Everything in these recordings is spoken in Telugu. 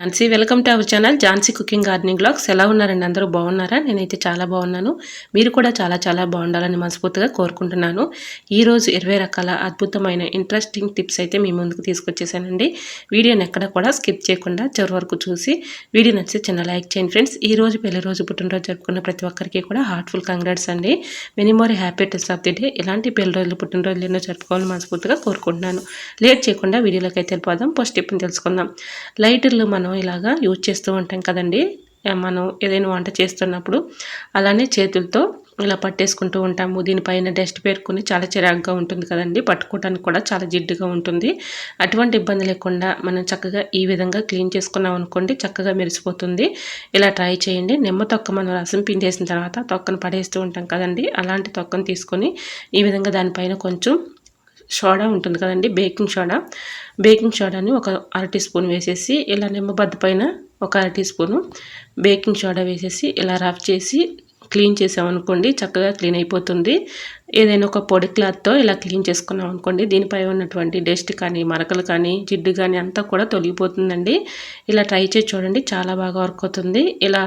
Jhansi welcome to our channel Jhansi cooking gardening blogs. ఎలా ఉన్నారండి? అందరూ బాగున్నారా? నేనైతే చాలా బాగున్నాను. మీరు కూడా చాలా బాగుండాలని మనస్ఫూర్తిగా కోరుకుంటున్నాను. ఈరోజు 20 రకాల అద్భుతమైన ఇంట్రెస్టింగ్ టిప్స్ అయితే మీ ముందుకు తీసుకొచ్చేసానండి. వీడియోని ఎక్కడ కూడా స్కిప్ చేయకుండా చివరి వరకు చూసి వీడియో నచ్చితే చిన్న లైక్ చేయండి ఫ్రెండ్స్. ఈ రోజు పెళ్లి రోజు పుట్టినరోజు జరుపుకున్న ప్రతి ఒక్కరికి కూడా హార్ట్ఫుల్ కంగ్రాట్స్ అండి. Many more happy returns of the day. ఇలాంటి పెళ్లి రోజులు పుట్టినరోజులు ఎన్నో జరుపుకోవాలని మనస్ఫూర్తిగా కోరుకుంటున్నాను. లేట్ చేయకుండా వీడియోలోకి అయితే వెళ్ళిపోదాం. ఫస్ట్ టిప్ని తెలుసుకుందాం. లైటర్లు మనం ఇలాగా యూజ్ చేస్తూ ఉంటాం కదండి. మనం ఏదైనా వంట చేస్తున్నప్పుడు అలానే చేతులతో ఇలా పట్టేసుకుంటూ ఉంటాము. దీనిపైన డస్ట్ పేరుకొని చాలా చిరాకుగా ఉంటుంది కదండి. పట్టుకోవడానికి కూడా చాలా జిడ్డుగా ఉంటుంది. అటువంటి ఇబ్బంది లేకుండా మనం చక్కగా ఈ విధంగా క్లీన్ చేసుకున్నాం అనుకోండి, చక్కగా మెరిసిపోతుంది. ఇలా ట్రై చేయండి. నిమ్మ తొక్క మనం రసం పిండేసిన తర్వాత తొక్కను పడేస్తూ ఉంటాం కదండి. అలాంటి తొక్కను తీసుకొని ఈ విధంగా దానిపైన కొంచెం సోడా ఉంటుంది కదండి, బేకింగ్ సోడాని ఒక అర టీ స్పూన్ వేసేసి ఇలా నిమ్మబద్ద పైన ఒక అర టీ స్పూను బేకింగ్ సోడా వేసేసి ఇలా రఫ్ చేసి క్లీన్ చేసామనుకోండి, చక్కగా క్లీన్ అయిపోతుంది. ఏదైనా ఒక పొడి క్లాత్తో ఇలా క్లీన్ చేసుకున్నాం అనుకోండి, దీనిపై ఉన్నటువంటి డస్ట్ కానీ మరకలు కానీ జిడ్డు కానీ అంతా కూడా తొలగిపోతుందండి. ఇలా ట్రై చేసి చూడండి, చాలా బాగా వర్క్ అవుతుంది. ఇలా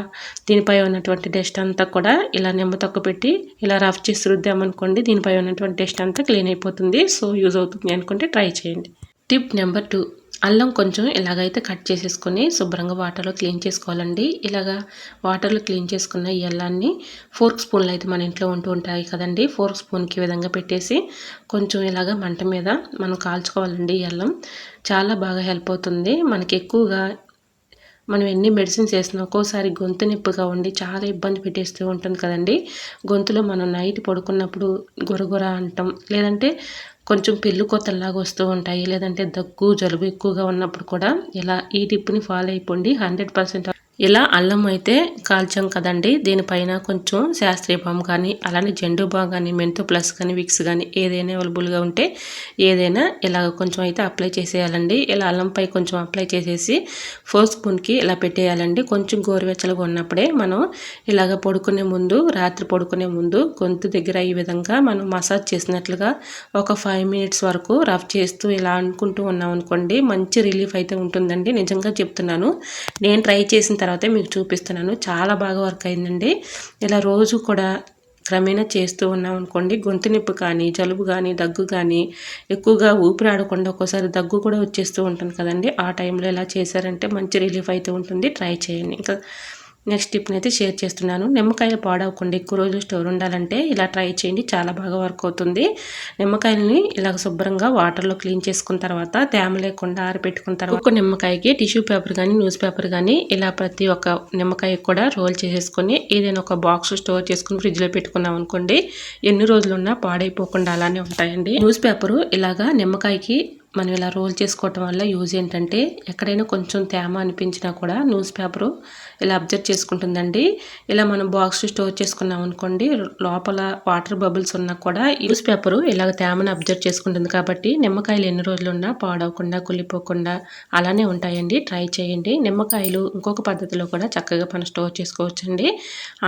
దీనిపై ఉన్నటువంటి డస్ట్ అంతా కూడా ఇలా నిమ్మ తొక్క పెట్టి ఇలా రఫ్ చేసి రుద్దామనుకోండి, దీనిపై ఉన్నటువంటి డస్ట్ అంతా క్లీన్ అయిపోతుంది. సో యూజ్ అవుతుంది అనుకుంటే ట్రై చేయండి. టిప్ నెంబర్ 2, అల్లం కొంచెం ఇలాగైతే కట్ చేసేసుకొని శుభ్రంగా వాటర్లో క్లీన్ చేసుకోవాలండి. ఇలాగా వాటర్లో క్లీన్ చేసుకున్న ఈ అల్లాన్ని ఫోర్క్ స్పూన్లు అయితే మన ఇంట్లో ఉంటాయి కదండి, ఫోర్క్ స్పూన్కి విధంగా పెట్టేసి కొంచెం ఇలాగ మంట మీద మనం కాల్చుకోవాలండి. ఈ అల్లం చాలా బాగా హెల్ప్ అవుతుంది. మనకి ఎక్కువగా మనం ఎన్ని మెడిసిన్స్ వేసినా ఒక్కోసారి గొంతు నొప్పిగా ఉండి చాలా ఇబ్బంది పెట్టేస్తూ ఉంటుంది కదండి. గొంతులో మనం నైట్ పడుకున్నప్పుడు గురగుర అంటాం, లేదంటే కొంచెం పెళ్ళు కొత్తలాగా వస్తూ ఉంటాయి, లేదంటే దగ్గు జలుబు ఎక్కువగా ఉన్నప్పుడు కూడా ఇలా ఈ టిప్ని ఫాలో అయిపోండి. 100% ఇలా అల్లం అయితే కాల్చాం కదండి, దీనిపైన కొంచెం శాస్త్రీయ బామ్ కానీ అలానే జెండు బామ్ కానీ మెంతో ప్లస్ కానీ విక్స్ కానీ ఏదైనా అవైలబుల్గా ఉంటే ఏదైనా ఇలాగ కొంచెం అయితే అప్లై చేసేయాలండి. ఇలా అల్లంపై కొంచెం అప్లై చేసేసి 4 స్పూన్కి ఇలా పెట్టేయాలండి. కొంచెం గోరువెచ్చలుగా ఉన్నప్పుడే మనం ఇలాగ రాత్రి పడుకునే ముందు గొంతు దగ్గర ఈ విధంగా మనం మసాజ్ చేసినట్లుగా ఒక 5 మినిట్స్ వరకు రఫ్ చేస్తూ ఇలా అనుకుంటూ ఉన్నాం అనుకోండి, మంచి రిలీఫ్ అయితే ఉంటుందండి. నిజంగా చెప్తున్నాను, నేను ట్రై చేసిన తర్వాత మీకు చూపిస్తున్నాను. చాలా బాగా వర్క్ అయిందండి. ఇలా రోజు కూడా క్రమేణా చేస్తూ ఉన్నాం అనుకోండి, గొంతు నొప్పి కానీ జలుబు కానీ దగ్గు కానీ ఎక్కువగా ఊపిరి ఆడకుండా ఒక్కోసారి దగ్గు కూడా వచ్చేస్తూ ఉంటుంది కదండి. ఆ టైంలో ఇలా చేశారంటే మంచి రిలీఫ్ అయితే ఉంటుంది. ట్రై చేయండి. ఇంకా నెక్స్ట్ టిప్ని అయితే షేర్ చేస్తున్నాను. నిమ్మకాయలు పాడవకుండా ఎక్కువ రోజులు స్టోర్ ఉండాలంటే ఇలా ట్రై చేయండి, చాలా బాగా వర్క్ అవుతుంది. నిమ్మకాయలని ఇలా శుభ్రంగా వాటర్లో క్లీన్ చేసుకున్న తర్వాత తేమ లేకుండా ఆరబెట్టుకున్న తర్వాత ఒక నిమ్మకాయకి టిష్యూ పేపర్ కానీ న్యూస్ పేపర్ కానీ ఇలా ప్రతి ఒక్క నిమ్మకాయ కూడా రోల్ చేసేసుకొని ఏదైనా ఒక బాక్స్ స్టోర్ చేసుకుని ఫ్రిడ్జ్లో పెట్టుకున్నాం అనుకోండి, ఎన్ని రోజులున్నా పాడైపోకుండా అలానే ఉంటాయండి. న్యూస్ పేపరు ఇలాగా నిమ్మకాయకి మనం ఇలా రోల్ చేసుకోవటం వల్ల యూజ్ ఏంటంటే, ఎక్కడైనా కొంచెం తేమ అనిపించినా కూడా న్యూస్ పేపరు ఇలా అబ్జర్వ్ చేసుకుంటుందండి. ఇలా మనం బాక్స్ స్టోర్ చేసుకున్నాం అనుకోండి, లోపల వాటర్ బబుల్స్ ఉన్నా కూడా న్యూస్ పేపరు ఇలాగ తేమను అబ్జర్వ్ చేసుకుంటుంది కాబట్టి నిమ్మకాయలు ఎన్ని రోజులు ఉన్నా పాడవకుండా కుళ్ళిపోకుండా అలానే ఉంటాయండి. ట్రై చేయండి. నిమ్మకాయలు ఇంకొక పద్ధతిలో కూడా చక్కగా మనం స్టోర్ చేసుకోవచ్చండి.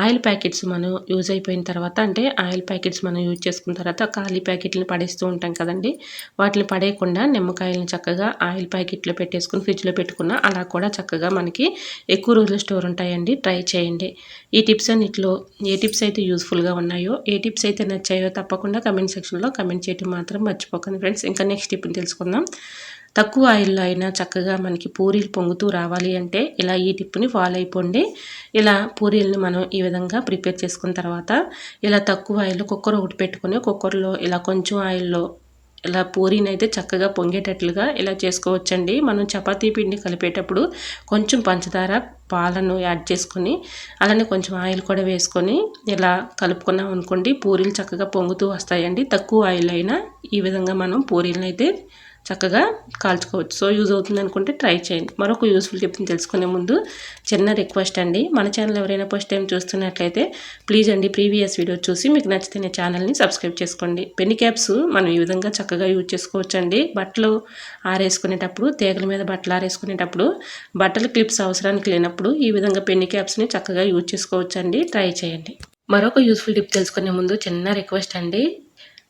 ఆయిల్ ప్యాకెట్స్ మనం యూజ్ అయిపోయిన తర్వాత, అంటే ఆయిల్ ప్యాకెట్స్ మనం యూజ్ చేసుకున్న తర్వాత ఖాళీ ప్యాకెట్లను పడేస్తూ ఉంటాం కదండి, వాటిని పడేయకుండా నిమ్మకాయలను చక్కగా ఆయిల్ ప్యాకెట్లో పెట్టేసుకుని ఫ్రిడ్జ్లో పెట్టుకున్న అలా కూడా చక్కగా మనకి ఎక్కువ రోజులు స్టోర్ ఉంటాయండి. ట్రై చేయండి. ఈ టిప్స్ అన్నిటిలో ఏ టిప్స్ అయితే యూస్ఫుల్గా ఉన్నాయో, ఏ టిప్స్ అయితే నచ్చాయో తప్పకుండా కమెంట్ సెక్షన్లో కమెంట్ చేయడం మాత్రం మర్చిపోకండి ఫ్రెండ్స్. ఇంకా నెక్స్ట్ టిప్ని తెలుసుకుందాం. తక్కువ ఆయిల్లో అయినా చక్కగా మనకి పూరీలు పొంగుతూ రావాలి అంటే ఇలా ఈ టిప్ని ఫాలో అయిపోండి. ఇలా పూరీలను మనం ఈ విధంగా ప్రిపేర్ చేసుకున్న తర్వాత ఇలా తక్కువ ఆయిల్లో కుక్కర్ ఒకటి పెట్టుకొని కుక్కర్లో ఇలా కొంచెం ఆయిల్లో ఇలా పూరీని అయితే చక్కగా పొంగేటట్లుగా ఇలా చేసుకోవచ్చండి. మనం చపాతీ పిండి కలిపేటప్పుడు కొంచెం పంచదార పాలను యాడ్ చేసుకొని అలానే కొంచెం ఆయిల్ కూడా వేసుకొని ఇలా కలుపుకున్నాం అనుకోండి, పూరీలు చక్కగా పొంగుతూ వస్తాయండి. తక్కువ ఆయిల్ అయినా ఈ విధంగా మనం పూరీలను అయితే చక్కగా కాల్చుకోవచ్చు. సో యూజ్ అవుతుంది అనుకుంటే ట్రై చేయండి. మరొక యూస్ఫుల్ టిప్ని తెలుసుకునే ముందు చిన్న రిక్వెస్ట్ అండి, మన ఛానల్ ఎవరైనా ఫస్ట్ టైం చూస్తున్నట్లయితే ప్లీజ్ అండి ప్రీవియస్ వీడియో చూసి మీకు నచ్చితే నా ఛానల్ని సబ్స్క్రైబ్ చేసుకోండి. పెన్ని క్యాప్స్ మనం ఈ విధంగా చక్కగా యూజ్ చేసుకోవచ్చండి. బట్టలు ఆరేసుకునేటప్పుడు, తీగల మీద బట్టలు ఆరేసుకునేటప్పుడు బట్టల క్లిప్స్ అవసరానికి లేనప్పుడు ఈ విధంగా పెన్ని క్యాప్స్ని చక్కగా యూజ్ చేసుకోవచ్చండి. ట్రై చేయండి. మరొక యూస్ఫుల్ టిప్ తెలుసుకునే ముందు చిన్న రిక్వెస్ట్ అండి,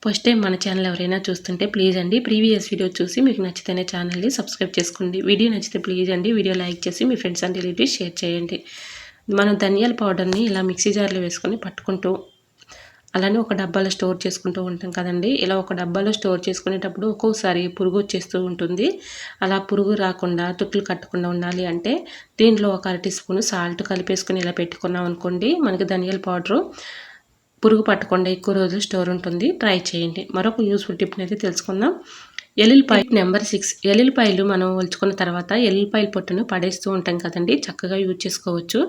ఫస్ట్ టైం మన ఛానల్ ఎవరైనా చూస్తుంటే ప్లీజ్ అండి ప్రీవియస్ వీడియో చూసి మీకు నచ్చితేనే ఛానల్ని సబ్స్క్రైబ్ చేసుకోండి. వీడియో నచ్చితే ప్లీజ్ అండి వీడియో లైక్ చేసి మీ ఫ్రెండ్స్ అండ్ రిలేటివ్స్ షేర్ చేయండి. మనం ధనియాల పౌడర్ని ఇలా మిక్సీ జార్లో వేసుకొని పట్టుకుంటూ అలానే ఒక డబ్బాలో స్టోర్ చేసుకుంటూ ఉంటాం కదండి. ఇలా ఒక డబ్బాలో స్టోర్ చేసుకునేటప్పుడు ఒక్కోసారి పురుగు వచ్చేస్తూ ఉంటుంది. అలా పురుగు రాకుండా తుట్లు కట్టకుండా ఉండాలి అంటే దీంట్లో ఒక 1 టీ స్పూన్ సాల్ట్ కలిపేసుకొని ఇలా పెట్టుకున్నాం అనుకోండి, మనకి ధనియాల పౌడరు పురుగు పట్టకుండా ఎక్కువ రోజులు స్టోర్ ఉంటుంది. ట్రై చేయండి. మరొక యూస్ఫుల్ టిప్ని అయితే తెలుసుకుందాం. ఎల్లుల్లిపాయ నెంబర్ 6. ఎల్లుల్లిపాయలు మనం ఒలుచుకున్న తర్వాత ఎల్లుల్లిపాయల పొట్టును పడేస్తూ ఉంటాం కదండి, చక్కగా యూజ్ చేసుకోవచ్చు.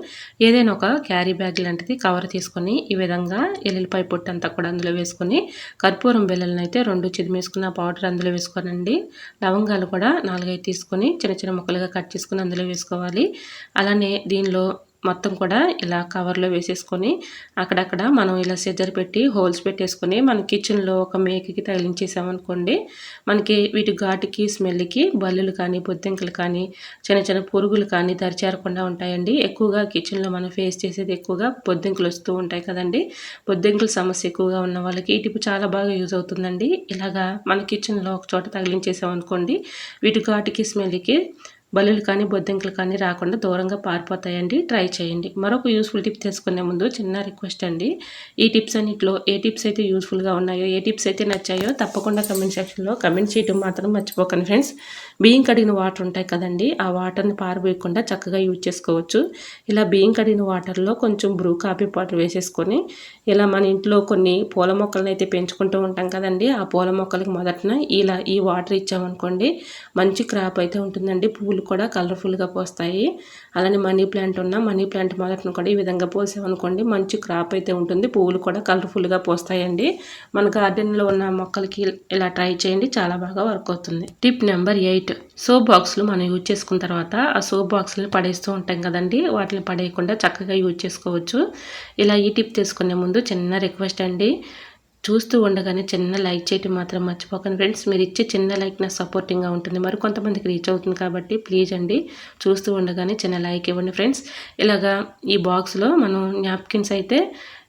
ఏదైనా ఒక క్యారీ బ్యాగ్ లాంటిది కవర్ తీసుకొని ఈ విధంగా ఎల్లుల్లిపాయ పొట్టు అంతా కూడా అందులో వేసుకొని కర్పూరం బిళ్ళలను అయితే 2 చిదిమేసుకున్న పౌడర్ అందులో వేసుకోనండి. లవంగాలు కూడా 4, 5 తీసుకొని చిన్న చిన్న ముక్కలుగా కట్ చేసుకుని అందులో వేసుకోవాలి. అలానే దీనిలో మొత్తం కూడా ఇలా కవర్లో వేసేసుకొని అక్కడక్కడ మనం ఇలా సిజర్ పెట్టి హోల్స్ పెట్టేసుకొని మన కిచెన్లో ఒక మేకకి తగిలించేసామనుకోండి, మనకి వీటి ఘాటుకి స్మెల్కి బల్లులు కానీ బొద్దింకలు కానీ చిన్న చిన్న పురుగులు కానీ దరిచేరకుండా ఉంటాయండి. ఎక్కువగా కిచెన్లో మనం ఫేస్ చేసేది ఎక్కువగా బొద్దింకలు వస్తూ ఉంటాయి కదండి. బొద్దింకల సమస్య ఎక్కువగా ఉన్న వాళ్ళకి ఈ టిప్ చాలా బాగా యూజ్ అవుతుందండి. ఇలాగా మన కిచెన్లో ఒక చోట తగిలించేసామనుకోండి, వీటి ఘాటుకి స్మెల్కి బల్లులు కానీ బొద్దింకలు కానీ రాకుండా దూరంగా పారిపోతాయండి. ట్రై చేయండి. మరొక యూస్ఫుల్ టిప్ తెలుసుకునే ముందు చిన్న రిక్వెస్ట్ అండి, ఈ టిప్స్ అన్నింటిలో ఏ టిప్స్ అయితే యూస్ఫుల్గా ఉన్నాయో, ఏ టిప్స్ అయితే నచ్చాయో తప్పకుండా కమెంట్ సెక్షన్లో కమెంట్ చేయడం మాత్రం మర్చిపోకండి ఫ్రెండ్స్. బియ్యం కడిగిన వాటర్ ఉంటాయి కదండి, ఆ వాటర్ని పారబోయకుండా చక్కగా యూజ్ చేసుకోవచ్చు. ఇలా బియ్యం కడిగిన వాటర్లో కొంచెం బ్రూ కాఫీ పౌడర్ వేసేసుకొని ఇలా మన ఇంట్లో కొన్ని పూల మొక్కలను అయితే పెంచుకుంటూ ఉంటాం కదండి, ఆ పూల మొక్కలకి మొదటన ఇలా ఈ వాటర్ ఇచ్చామనుకోండి, మంచి క్రాప్ అయితే ఉంటుందండి. పువ్వులు కూడా కలర్ఫుల్గా పోస్తాయి. అలానే మనీ ప్లాంట్ మొదటను కూడా ఈ విధంగా పోసామనుకోండి, మంచి క్రాప్ అయితే ఉంటుంది. పువ్వులు కూడా కలర్ఫుల్గా పోస్తాయండి. మన గార్డెన్లో ఉన్న మొక్కలకి ఇలా ట్రై చేయండి, చాలా బాగా వర్క్ అవుతుంది. Tip number 8. సోప్ బాక్స్లు మనం యూజ్ చేసుకున్న తర్వాత ఆ సోప్ బాక్స్ని పడేస్తూ ఉంటాం కదండి, వాటిని పడేయకుండా చక్కగా యూజ్ చేసుకోవచ్చు. ఇలా ఈ టిప్ తెలుసుకునే ముందు చిన్న రిక్వెస్ట్ అండి, చూస్తూ ఉండగానే చిన్న లైక్ చేయటం మాత్రం మర్చిపోకండి ఫ్రెండ్స్. మీరు ఇచ్చే చిన్న లైక్ నాకు సపోర్టింగ్గా ఉంటుంది, మరి కొంతమందికి రీచ్ అవుతుంది కాబట్టి ప్లీజ్ అండి చూస్తూ ఉండగానే చిన్న లైక్ ఇవ్వండి ఫ్రెండ్స్. ఇలాగా ఈ బాక్స్లో మనం న్యాప్కిన్స్ అయితే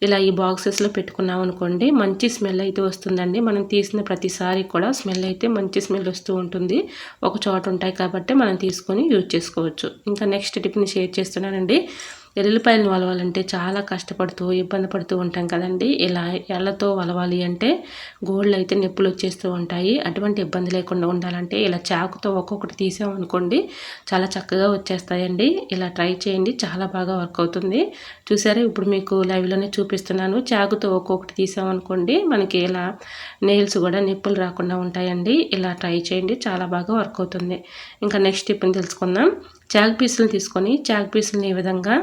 ఇలా ఈ బాక్సెస్లో పెట్టుకున్నాం అనుకోండి, మంచి స్మెల్ అయితే వస్తుందండి. మనం తీసిన ప్రతిసారి కూడా స్మెల్ అయితే మంచి స్మెల్ వస్తూ ఉంటుంది. ఒక చోట ఉంటాయి కాబట్టి మనం తీసుకొని యూజ్ చేసుకోవచ్చు. ఇంకా నెక్స్ట్ టిప్ని షేర్ చేస్తున్నానండి. ఎల్లుల్లిపాయలను వలవాలంటే చాలా కష్టపడుతూ ఇబ్బంది పడుతూ ఉంటాం కదండి. ఇలా ఎళ్ళతో వలవాలి అంటే గోళ్ళు అయితే నొప్పులు వచ్చేస్తూ ఉంటాయి. అటువంటి ఇబ్బంది లేకుండా ఉండాలంటే ఇలా చాకుతో ఒక్కొక్కటి తీసామనుకోండి, చాలా చక్కగా వచ్చేస్తాయండి. ఇలా ట్రై చేయండి, చాలా బాగా వర్క్ అవుతుంది. చూసారా, ఇప్పుడు మీకు లైవ్లోనే చూపిస్తున్నాను. చాకుతో ఒక్కొక్కటి తీసామనుకోండి, మనకి ఇలా నెయిల్స్ కూడా నొప్పులు రాకుండా ఉంటాయండి. ఇలా ట్రై చేయండి, చాలా బాగా వర్క్ అవుతుంది. ఇంకా నెక్స్ట్ టిప్ని తెలుసుకుందాం. చాక్ పీసులను తీసుకొని చాక్ పీసులని ఈ విధంగా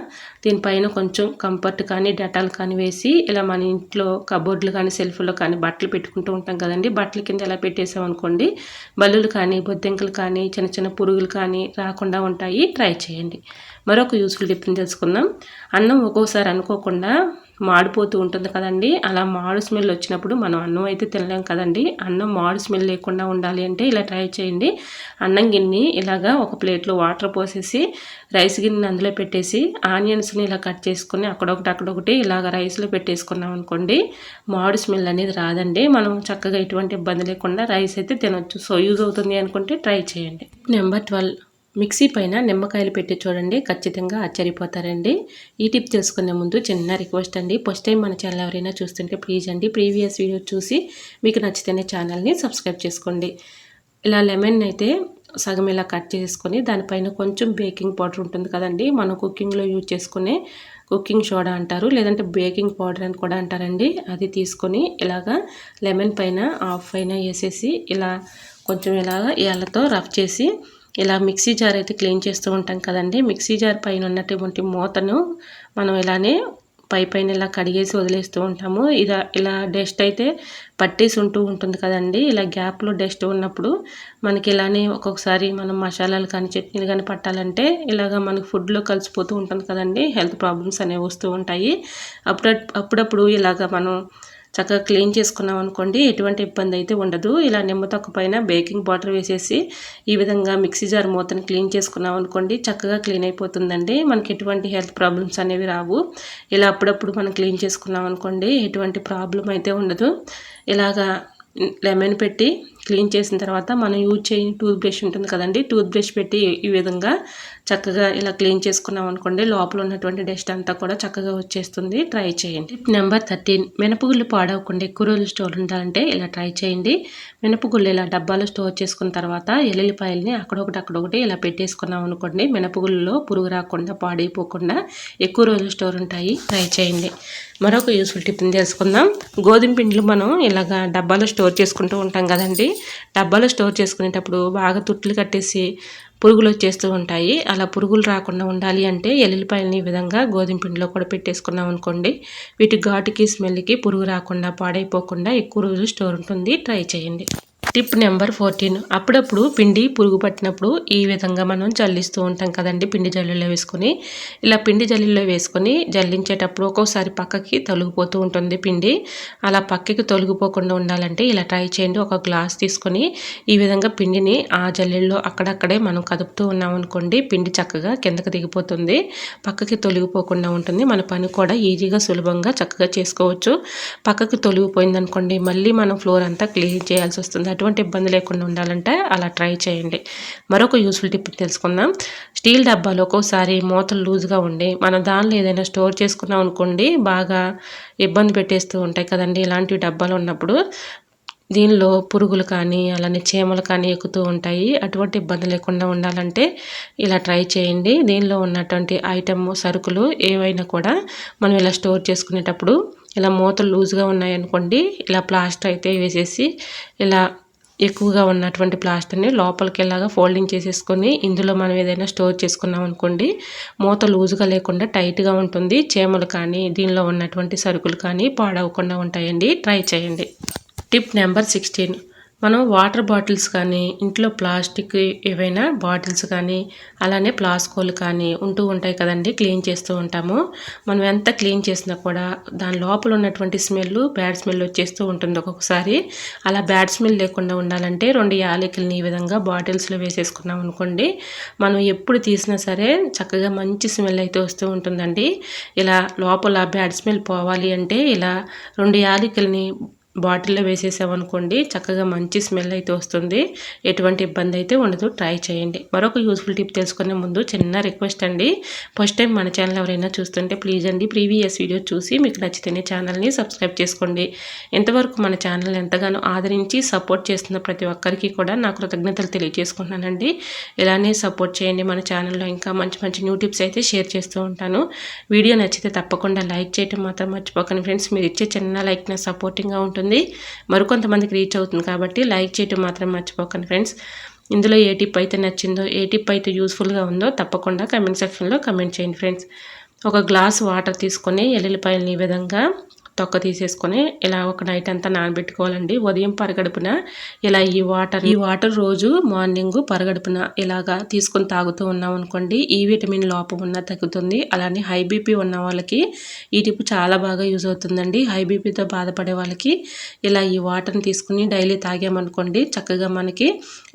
దీనిపైన కొంచెం కంఫర్ట్ కానీ డెటాల్ కానీ వేసి ఇలా మన ఇంట్లో కబోర్డులు కానీ సెల్ఫ్లో కానీ బట్టలు పెట్టుకుంటూ ఉంటాం కదండి, బట్టల కింద ఇలా పెట్టేసామనుకోండి, బల్లులు కానీ బొద్దింకలు కానీ చిన్న చిన్న పురుగులు కానీ రాకుండా ఉంటాయి. ట్రై చేయండి. మరొక యూస్ఫుల్ టిప్ని తెలుసుకుందాం. అన్నం ఒక్కోసారి అనుకోకుండా మాడిపోతూ ఉంటుంది కదండి, అలా మాడు స్మెల్ వచ్చినప్పుడు మనం అన్నం అయితే తినలేం కదండి. అన్నం మాడు స్మెల్ లేకుండా ఉండాలి అంటే ఇలా ట్రై చేయండి. అన్నం గిన్నె ఇలాగా ఒక ప్లేట్లో వాటర్ పోసేసి రైస్ గిన్నెని అందులో పెట్టేసి ఆనియన్స్ని ఇలా కట్ చేసుకుని అక్కడొకటి ఇలాగ రైస్లో పెట్టేసుకున్నాం అనుకోండి, మాడు స్మెల్ అనేది రాదండి. మనం చక్కగా ఎటువంటి ఇబ్బంది లేకుండా రైస్ అయితే తినొచ్చు. సో యూజ్ అవుతుంది అనుకుంటే ట్రై చేయండి. నెంబర్ 12. మిక్సీ పైన నిమ్మకాయలు పెట్టి చూడండి, ఖచ్చితంగా ఆశ్చర్యపోతారండి. ఈ టిప్ తెలుసుకునే ముందు చిన్న రిక్వెస్ట్ అండి, ఫస్ట్ టైం మన ఛానల్ ఎవరైనా చూస్తుంటే ప్లీజ్ అండి ప్రీవియస్ వీడియో చూసి మీకు నచ్చితేనే ఛానల్ని సబ్స్క్రైబ్ చేసుకోండి. ఇలా లెమన్ అయితే సగం ఇలా కట్ చేసుకొని దానిపైన కొంచెం బేకింగ్ పౌడర్ ఉంటుంది కదండి, మనం కుకింగ్లో యూజ్ చేసుకునే కుకింగ్ సోడా అంటారు, లేదంటే బేకింగ్ పౌడర్ అని కూడా అంటారండి. అది తీసుకొని ఇలాగా లెమన్ పైన హాఫ్ పైన వేసేసి ఇలా కొంచెం ఇలాగా ఏళ్ళతో రఫ్ చేసి ఇలా మిక్సీ జార్ అయితే క్లీన్ చేస్తూ ఉంటాం కదండి, మిక్సీ జార్ పైన ఉన్నటువంటి మూతను మనం ఇలానే పైన ఇలా కడిగేసి వదిలేస్తూ ఉంటాము. ఇలా డస్ట్ అయితే పట్టేసి ఉంటుంది కదండి. ఇలా గ్యాప్లో డస్ట్ ఉన్నప్పుడు మనకి ఇలానే ఒక్కొక్కసారి మనం మసాలాలు కానీ చట్నీలు కానీ పట్టాలంటే ఇలాగ మనకి ఫుడ్లో కలిసిపోతూ ఉంటుంది కదండి, హెల్త్ ప్రాబ్లమ్స్ అనేవి వస్తూ ఉంటాయి. అప్పుడప్పుడు ఇలాగ మనం చక్కగా క్లీన్ చేసుకున్నాం అనుకోండి ఎటువంటి ఇబ్బంది అయితే ఉండదు. ఇలా నిమ్మ తొక్క పైన బేకింగ్ పౌడర్ వేసేసి ఈ విధంగా మిక్సీ జార్ మూతని క్లీన్ చేసుకున్నాం అనుకోండి చక్కగా క్లీన్ అయిపోతుందండి. మనకి ఎటువంటి హెల్త్ ప్రాబ్లమ్స్ అనేవి రావు. ఇలా అప్పుడప్పుడు మనం క్లీన్ చేసుకున్నాం అనుకోండి ఎటువంటి ప్రాబ్లం అయితే ఉండదు. ఇలాగా లెమన్ పెట్టి క్లీన్ చేసిన తర్వాత మనం యూజ్ చేయని టూత్ బ్రష్ ఉంటుంది కదండి, టూత్ బ్రష్ పెట్టి ఈ విధంగా చక్కగా ఇలా క్లీన్ చేసుకున్నాం అనుకోండి లోపల ఉన్నటువంటి డస్ట్ అంతా కూడా చక్కగా వచ్చేస్తుంది. ట్రై చేయండి. నెంబర్ 13, మినపగుళ్ళు పాడవకుండా ఎక్కువ రోజులు స్టోర్ ఉండాలంటే ఇలా ట్రై చేయండి. మినపగుళ్ళు ఇలా డబ్బాలో స్టోర్ చేసుకున్న తర్వాత ఎల్లుల్లిపాయలని అక్కడొకటి ఇలా పెట్టేసుకున్నాం అనుకోండి మినపగుళ్ళలో పురుగు రాకుండా పాడైపోకుండా ఎక్కువ రోజులు స్టోర్ ఉంటాయి. ట్రై చేయండి. మరొక యూస్ఫుల్ టిప్ని తెలుసుకుందాం. గోధుమ పిండిలు మనం ఇలాగా డబ్బాలో స్టోర్ చేసుకుంటూ ఉంటాం కదండి. డబ్బాలో స్టోర్ చేసుకునేటప్పుడు బాగా తుట్లు కట్టేసి పురుగులు వచ్చేస్తూ ఉంటాయి. అలా పురుగులు రాకుండా ఉండాలి అంటే ఎల్లుల్లిపాయలని ఈ విధంగా గోధుమ పిండిలో కూడా పెట్టేసుకున్నాం అనుకోండి వీటి ఘాటుకి స్మెల్కి పురుగు రాకుండా పాడైపోకుండా ఎక్కువ రోజులు స్టోర్ ఉంటుంది. ట్రై చేయండి. టిప్ నెంబర్ 14, అప్పుడప్పుడు పిండి పురుగు పట్టినప్పుడు ఈ విధంగా మనం జల్లిస్తూ ఉంటాం కదండి. పిండి జల్లులో వేసుకొని ఇలా పిండి జల్లులో వేసుకొని జల్లించేటప్పుడు ఒక్కోసారి పక్కకి తొలగిపోతూ ఉంటుంది పిండి. అలా పక్కకి తొలగిపోకుండా ఉండాలంటే ఇలా ట్రై చేయండి. ఒక గ్లాస్ తీసుకొని ఈ విధంగా పిండిని ఆ జల్లెల్లో అక్కడక్కడే మనం కదుపుతూ ఉన్నాం అనుకోండి పిండి చక్కగా కిందకి దిగిపోతుంది. పక్కకి తొలగిపోకుండా ఉంటుంది. మన పని కూడా ఈజీగా సులభంగా చక్కగా చేసుకోవచ్చు. పక్కకి తొలగిపోయింది అనుకోండి మళ్ళీ మనం ఫ్లోర్ అంతా క్లీన్ చేయాల్సి వస్తుంది. ఎటువంటి ఇబ్బంది లేకుండా ఉండాలంటే అలా ట్రై చేయండి. మరొక యూస్ఫుల్ టిప్ తెలుసుకుందాం. స్టీల్ డబ్బాలో ఒక్కోసారి మూతలు లూజ్గా ఉండి మనం దానిలో ఏదైనా స్టోర్ చేసుకున్నాం అనుకోండి బాగా ఇబ్బంది పెట్టేస్తూ ఉంటాయి కదండి. ఇలాంటి డబ్బాలు ఉన్నప్పుడు దీనిలో పురుగులు కానీ అలానే చీమలు కానీ ఎక్కుతూ ఉంటాయి. అటువంటి ఇబ్బంది లేకుండా ఉండాలంటే ఇలా ట్రై చేయండి. దీనిలో ఉన్నటువంటి ఐటమ్ సరుకులు ఏవైనా కూడా మనం ఇలా స్టోర్ చేసుకునేటప్పుడు ఇలా మూతలు లూజ్గా ఉన్నాయనుకోండి ఇలా ప్లాస్టర్ అయితే వేసేసి ఇలా ఎక్కువగా ఉన్నటువంటి ప్లాస్టర్ని లోపలికి ఇలాగా ఫోల్డింగ్ చేసేసుకొని ఇందులో మనం ఏదైనా స్టోర్ చేసుకున్నాం అనుకోండి మూత లూజుగా లేకుండా టైట్గా ఉంటుంది. చీమలు కానీ దీనిలో ఉన్నటువంటి సరుకులు కానీ పాడవకుండా ఉంటాయండి. ట్రై చేయండి. టిప్ నెంబర్ 16, మనం వాటర్ బాటిల్స్ కానీ ఇంట్లో ప్లాస్టిక్ ఏవైనా బాటిల్స్ కానీ అలానే ప్లాస్కోలు కానీ ఉంటూ ఉంటాయి కదండి. క్లీన్ చేస్తూ ఉంటాము. మనం ఎంత క్లీన్ చేసినా కూడా దాని లోపల ఉన్నటువంటి స్మెల్ బ్యాడ్ స్మెల్ వచ్చేస్తూ ఉంటుంది ఒక్కొక్కసారి. అలా బ్యాడ్ స్మెల్ లేకుండా ఉండాలంటే 2 యాలకులని ఈ విధంగా బాటిల్స్లో వేసేసుకున్నాం అనుకోండి మనం ఎప్పుడు తీసినా సరే చక్కగా మంచి స్మెల్ అయితే వస్తూ ఉంటుందండి. ఇలా లోపల బ్యాడ్ స్మెల్ పోవాలి అంటే ఇలా 2 యాలకులని బాటిల్లో వేసేసామనుకోండి చక్కగా మంచి స్మెల్ అయితే వస్తుంది. ఎటువంటి ఇబ్బంది అయితే ఉండదు. ట్రై చేయండి. మరొక యూస్ఫుల్ టిప్ తెలుసుకునే ముందు చిన్న రిక్వెస్ట్ అండి. ఫస్ట్ టైం మన ఛానల్ ఎవరైనా చూస్తుంటే ప్లీజ్ అండి ప్రీవియస్ వీడియో చూసి మీకు నచ్చితేనే ఛానల్ని సబ్స్క్రైబ్ చేసుకోండి. ఇంతవరకు మన ఛానల్ ఎంతగానో ఆదరించి సపోర్ట్ చేస్తున్న ప్రతి ఒక్కరికి కూడా నా కృతజ్ఞతలు తెలియజేసుకుంటున్నానండి. ఇలానే సపోర్ట్ చేయండి. మన ఛానల్లో ఇంకా మంచి మంచి న్యూ టిప్స్ అయితే షేర్ చేస్తూ ఉంటాను. వీడియో నచ్చితే తప్పకుండా లైక్ చేయడం మాత్రం మర్చిపోకండి ఫ్రెండ్స్. మీరు ఇచ్చే చిన్న లైక్ నా సపోర్టింగ్గా ఉంటుంది. మరికొంతమందికి రీచ్ అవుతుంది కాబట్టి లైక్ చేయటం మాత్రం మర్చిపోకండి ఫ్రెండ్స్. ఇందులో ఏ టిప్ అయితే నచ్చిందో ఏ టిప్ అయితే యూస్ఫుల్గా ఉందో తప్పకుండా కమెంట్ సెక్షన్లో కమెంట్ చేయండి ఫ్రెండ్స్. ఒక గ్లాస్ వాటర్ తీసుకొని ఎల్లుల్లిపాయలని ఈ విధంగా తొక్క తీసేసుకొని ఇలా ఒక నైట్ అంతా నానబెట్టుకోవాలండి. ఉదయం పరగడుపున ఇలా ఈ వాటర్ రోజు మార్నింగ్ పరగడుపున ఇలాగా తీసుకొని తాగుతూ ఉన్నాం అనుకోండి ఈ విటమిన్ లోపం ఉన్న తగ్గుతుంది. అలానే హై బీపీ ఉన్న వాళ్ళకి ఈ టిప్ చాలా బాగా యూజ్ అవుతుందండి. హై బీపీతో బాధపడే వాళ్ళకి ఇలా ఈ వాటర్ని తీసుకుని డైలీ తాగామనుకోండి చక్కగా మనకి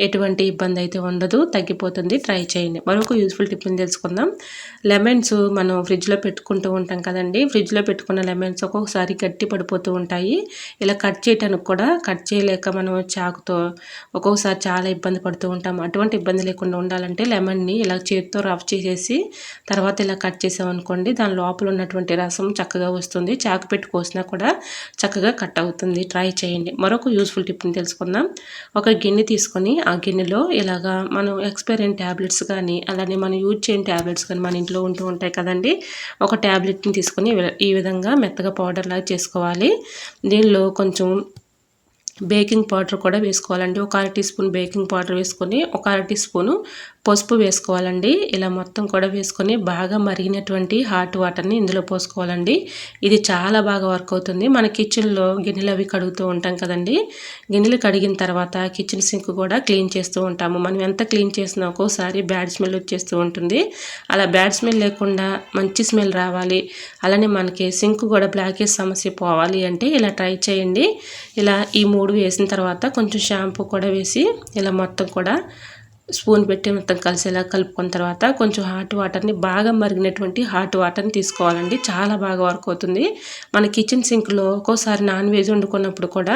ఎటువంటి ఇబ్బంది అయితే ఉండదు, తగ్గిపోతుంది. ట్రై చేయండి. మరొక యూస్ఫుల్ టిప్ని తెలుసుకుందాం. లెమన్స్ మనం ఫ్రిడ్జ్లో పెట్టుకుంటూ ఉంటాం కదండి. ఫ్రిడ్జ్లో పెట్టుకున్న లెమన్స్ ఒక్కొక్కసారి గట్టి పడిపోతూ ఉంటాయి. ఇలా కట్ చేయడానికి కూడా కట్ చేయలేక మనం చాకుతో ఒక్కొక్కసారి చాలా ఇబ్బంది పడుతూ ఉంటాం. అటువంటి ఇబ్బంది లేకుండా ఉండాలంటే లెమన్ని ఇలా చేతితో రఫ్ చేసేసి తర్వాత ఇలా కట్ చేసామనుకోండి దాని లోపల ఉన్నటువంటి రసం చక్కగా వస్తుంది. చాకు పెట్టి కోసినా కూడా చక్కగా కట్ అవుతుంది. ట్రై చేయండి. మరొక యూస్ఫుల్ టిప్ని తెలుసుకుందాం. ఒక గిన్నె తీసుకొని ఆ గిన్నెలో ఇలాగా మనం ఎక్స్పైర్ అయిన ట్యాబ్లెట్స్ కానీ అలానే మనం యూజ్ చేయని ట్యాబ్లెట్స్ కానీ మన ఇంట్లో ఉంటూ ఉంటాయి కదండి. ఒక ట్యాబ్లెట్ని తీసుకొని ఈ విధంగా మెత్తగా పౌడర్ లాగా చేసుకోవాలి. దీనిలో కొంచెం బేకింగ్ పౌడర్ కూడా వేసుకోవాలండి. ఒక 1/2 టీ స్పూన్ బేకింగ్ పౌడర్ వేసుకొని ఒక 1/2 టీ స్పూను పసుపు వేసుకోవాలండి. ఇలా మొత్తం కూడా వేసుకొని బాగా మరిగినటువంటి హాట్ వాటర్ని ఇందులో పోసుకోవాలండి. ఇది చాలా బాగా వర్క్ అవుతుంది. మన కిచెన్లో గిన్నెలు అవి కడుగుతూ ఉంటాం కదండి. గిన్నెలు కడిగిన తర్వాత కిచెన్ సింక్ కూడా క్లీన్ చేస్తూ ఉంటాము. మనం ఎంత క్లీన్ చేసినా ఒక్కోసారి బ్యాడ్ స్మెల్ వచ్చేస్తూ ఉంటుంది. అలా బ్యాడ్ స్మెల్ లేకుండా మంచి స్మెల్ రావాలి, అలానే మనకి సింక్ కూడా బ్లాకేజ్ సమస్య పోవాలి అంటే ఇలా ట్రై చేయండి. ఇలా ఈ 3 వేసిన తర్వాత కొంచెం షాంపూ కూడా వేసి ఇలా మొత్తం కూడా స్పూన్ పెట్టి మొత్తం కలిసేలా కలుపుకున్న తర్వాత కొంచెం హాట్ వాటర్ని బాగా మరిగినటువంటి హాట్ వాటర్ని తీసుకోవాలండి. చాలా బాగా వర్క్ అవుతుంది. మన కిచెన్ సింక్లో ఒక్కోసారి నాన్ వెజ్ వండుకున్నప్పుడు కూడా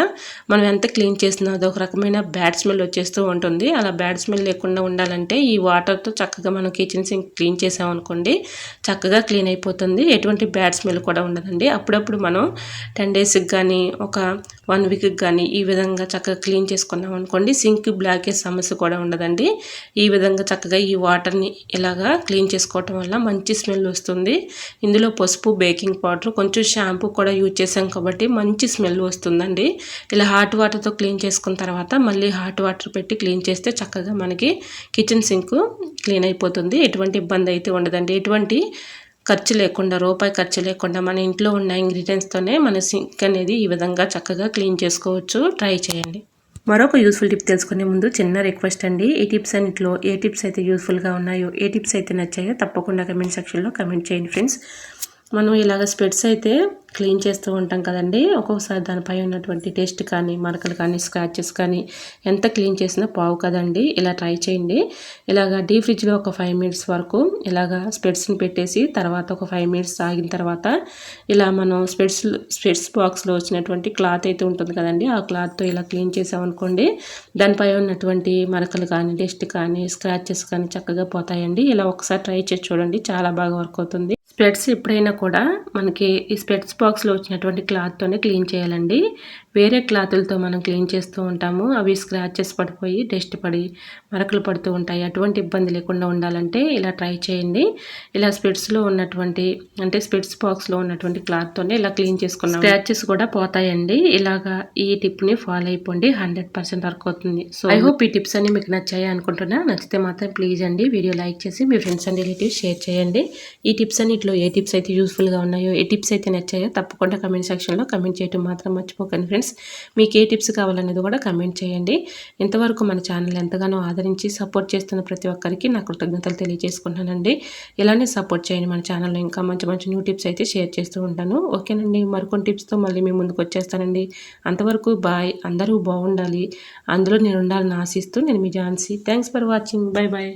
మనం ఎంత క్లీన్ చేసినా అదొక రకమైన బ్యాడ్ స్మెల్ వచ్చేస్తూ ఉంటుంది. అలా బ్యాడ్ స్మెల్ లేకుండా ఉండాలంటే ఈ వాటర్తో చక్కగా మనం కిచెన్ సింక్ క్లీన్ చేసామనుకోండి, చక్కగా క్లీన్ అయిపోతుంది. ఎటువంటి బ్యాడ్ స్మెల్ కూడా ఉండదండి. అప్పుడప్పుడు మనం 10 డేస్కి కానీ ఒక 1 వీక్కి కానీ ఈ విధంగా చక్కగా క్లీన్ చేసుకున్నాం అనుకోండి, సింక్ బ్లాకేజ్ సమస్య కూడా ఉండదండి. ఈ విధంగా చక్కగా ఈ వాటర్ని ఇలాగా క్లీన్ చేసుకోవటం వల్ల మంచి స్మెల్ వస్తుంది. ఇందులో పసుపు, బేకింగ్ పౌడర్, కొంచెం షాంపూ కూడా యూజ్ చేసాం కాబట్టి మంచి స్మెల్ వస్తుందండి. ఇలా హాట్ వాటర్తో క్లీన్ చేసుకున్న తర్వాత మళ్ళీ హాట్ వాటర్ పెట్టి క్లీన్ చేస్తే చక్కగా మనకి కిచెన్ సింక్ క్లీన్ అయిపోతుంది. ఎటువంటి ఇబ్బంది అయితే ఉండదండి. ఎటువంటి ఖర్చు లేకుండా, రూపాయి ఖర్చు లేకుండా మన ఇంట్లో ఉన్న ఇంగ్రీడియంట్స్తోనే మన సింక్ అనేది ఈ విధంగా చక్కగా క్లీన్ చేసుకోవచ్చు. ట్రై చేయండి. మరొక యూస్ఫుల్ టిప్ తెలుసుకునే ముందు చిన్న రిక్వెస్ట్ అండి. ఈ టిప్స్ అన్నింటిలో ఏ టిప్స్ అయితే యూస్ఫుల్గా ఉన్నాయో, ఏ టిప్స్ అయితే నచ్చాయో తప్పకుండా కమెంట్ సెక్షన్లో కమెంట్ చేయండి ఫ్రెండ్స్. మనం ఇలాగ స్పెట్స్ అయితే క్లీన్ చేస్తూ ఉంటాం కదండి. ఒక్కొక్కసారి దానిపై ఉన్నటువంటి టెస్ట్ కానీ, మరకలు కానీ, స్క్రాచెస్ కానీ ఎంత క్లీన్ చేసినా పోవు కదండి. ఇలా ట్రై చేయండి. ఇలాగ డీ ఫ్రిడ్జ్లో ఒక 5 మినిట్స్ వరకు ఇలాగ స్పెట్స్ని పెట్టేసి తర్వాత ఒక 5 మినిట్స్ ఆగిన తర్వాత ఇలా మనం స్పెట్స్ బాక్స్లో వచ్చినటువంటి క్లాత్ అయితే ఉంటుంది కదండి, ఆ క్లాత్తో ఇలా క్లీన్ చేసామనుకోండి, దానిపై ఉన్నటువంటి మరకలు కానీ, డస్ట్ కానీ, స్క్రాచెస్ కానీ చక్కగా పోతాయండి. ఇలా ఒకసారి ట్రై చేసి చూడండి, చాలా బాగా వర్క్ అవుతుంది. స్పెట్స్ ఎప్పుడైనా కూడా మనకి ఈ స్పెట్స్ బాక్స్లో వచ్చినటువంటి క్లాత్తోనే క్లీన్ చేయాలండి. వేరే క్లాతులతో మనం క్లీన్ చేస్తూ ఉంటాము, అవి స్క్రాచెస్ పడిపోయి డస్ట్ పడి మరకలు పడుతూ ఉంటాయి. అటువంటి ఇబ్బంది లేకుండా ఉండాలంటే ఇలా ట్రై చేయండి. ఇలా స్పెట్స్లో ఉన్నటువంటి అంటే స్పెట్స్ బాక్స్లో ఉన్నటువంటి క్లాత్తోనే ఇలా క్లీన్ చేసుకున్నాం, స్క్రాచెస్ కూడా పోతాయండి. ఇలాగా ఈ టిప్ని ఫాలో అయిపోండి, 100% వర్క్ అవుతుంది. సో ఐ హోప్ ఈ టిప్స్ అన్ని మీకు నచ్చాయి అనుకుంటున్నా. నచ్చితే మాత్రం ప్లీజ్ అండి వీడియో లైక్ చేసి మీ ఫ్రెండ్స్ అండ్ రిలేటివ్స్ షేర్ చేయండి. ఈ టిప్స్ అన్నిట్లో ఏ టిప్స్ అయితే యూస్ఫుల్గా ఉన్నాయో, ఏ టిప్స్ అయితే నచ్చాయో తప్పకుండా కమెంట్ సెక్షన్లో కమెంట్ చేయడం మాత్రం మర్చిపోకండి ఫ్రెండ్స్. మీకు ఏ టిప్స్ కావాలనేది కూడా కమెంట్ చేయండి. ఇంతవరకు మన ఛానల్ ఎంతగానో ఆదరించి సపోర్ట్ చేస్తున్న ప్రతి ఒక్కరికి నా కృతజ్ఞతలు తెలియజేసుకుంటానండి. ఇలానే సపోర్ట్ చేయండి. మన ఛానల్లో ఇంకా మంచి మంచి న్యూ టిప్స్ అయితే షేర్ చేస్తూ ఉంటాను. ఓకేనండి, మరికొన్ని టిప్స్తో మళ్ళీ మీ ముందుకు వచ్చేస్తానండి. అంతవరకు బాయ్. అందరూ బాగుండాలి, అందులో నేను ఉండాలని ఆశిస్తూ నేను మీ Jhansi. Thanks for watching. Bye bye.